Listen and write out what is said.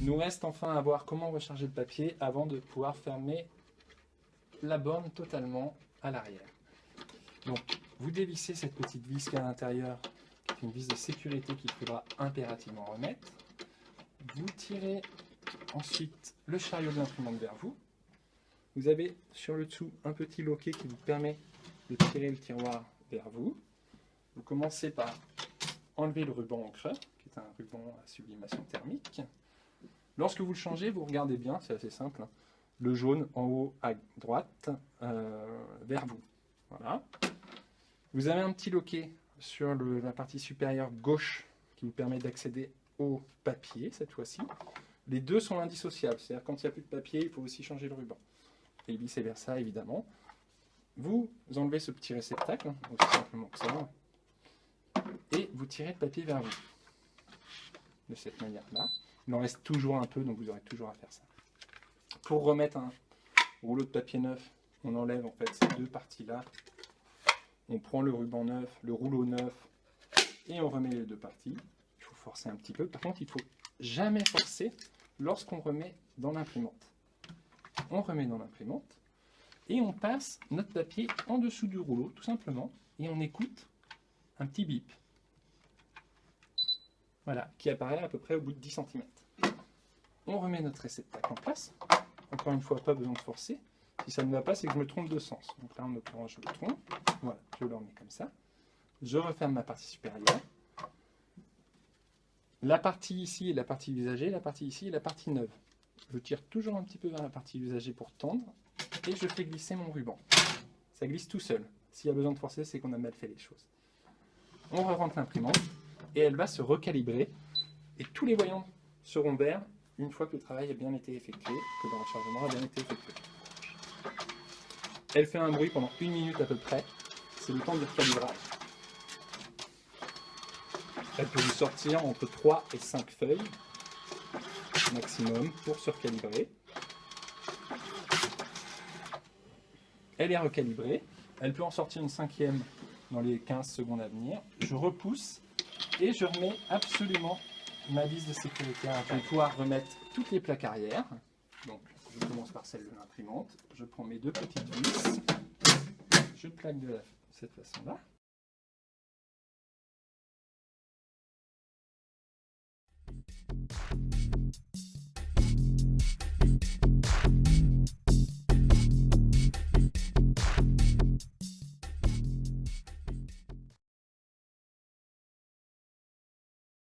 nous reste enfin à voir comment recharger le papier avant de pouvoir fermer la borne totalement à l'arrière. Donc, vous dévissez cette petite vis qui est à l'intérieur, qui est une vis de sécurité qu'il faudra impérativement remettre. Vous tirez ensuite le chariot de l'imprimante vers vous. Vous avez sur le dessous un petit loquet qui vous permet de tirer le tiroir vers vous. Vous commencez par enlever le ruban encreur, qui est un ruban à sublimation thermique. Lorsque vous le changez, vous regardez bien, c'est assez simple, hein, le jaune en haut à droite vers vous. Voilà. Vous avez un petit loquet sur la partie supérieure gauche qui vous permet d'accéder au papier cette fois-ci. Les deux sont indissociables, c'est-à-dire quand il n'y a plus de papier, il faut aussi changer le ruban. Et vice versa évidemment. Vous enlevez ce petit réceptacle, aussi simplement que ça, et vous tirez le papier vers vous. De cette manière-là. Il en reste toujours un peu, donc vous aurez toujours à faire ça. Pour remettre un rouleau de papier neuf, on enlève en fait ces deux parties-là. On prend le ruban neuf, le rouleau neuf, et on remet les deux parties. Il faut forcer un petit peu. Par contre, il ne faut jamais forcer lorsqu'on remet dans l'imprimante. On remet dans l'imprimante, et on passe notre papier en dessous du rouleau, tout simplement, et on écoute un petit bip. Voilà, qui apparaît à peu près au bout de 10 cm. On remet notre réceptacle en place. Encore une fois, pas besoin de forcer. Si ça ne va pas, c'est que je me trompe de sens. Donc là, en l'occurrence, je me trompe. Voilà, je le remets comme ça. Je referme ma partie supérieure. La partie ici est la partie usagée, la partie ici est la partie neuve. Je tire toujours un petit peu vers la partie usagée pour tendre. Et je fais glisser mon ruban. Ça glisse tout seul. S'il y a besoin de forcer, c'est qu'on a mal fait les choses. On re-rentre l'imprimante. Et elle va se recalibrer, et tous les voyants seront verts une fois que le travail a bien été effectué, que le rechargement a bien été effectué. Elle fait un bruit pendant 1 minute à peu près, c'est le temps du recalibrage. Elle peut vous sortir entre 3 et 5 feuilles maximum pour se recalibrer. Elle est recalibrée, elle peut en sortir une 5e dans les 15 secondes à venir. Je repousse. Et je remets absolument ma vis de sécurité. Je vais pouvoir remettre toutes les plaques arrière. Donc, je commence par celle de l'imprimante. Je prends mes deux petites vis. Je plaque de cette façon-là.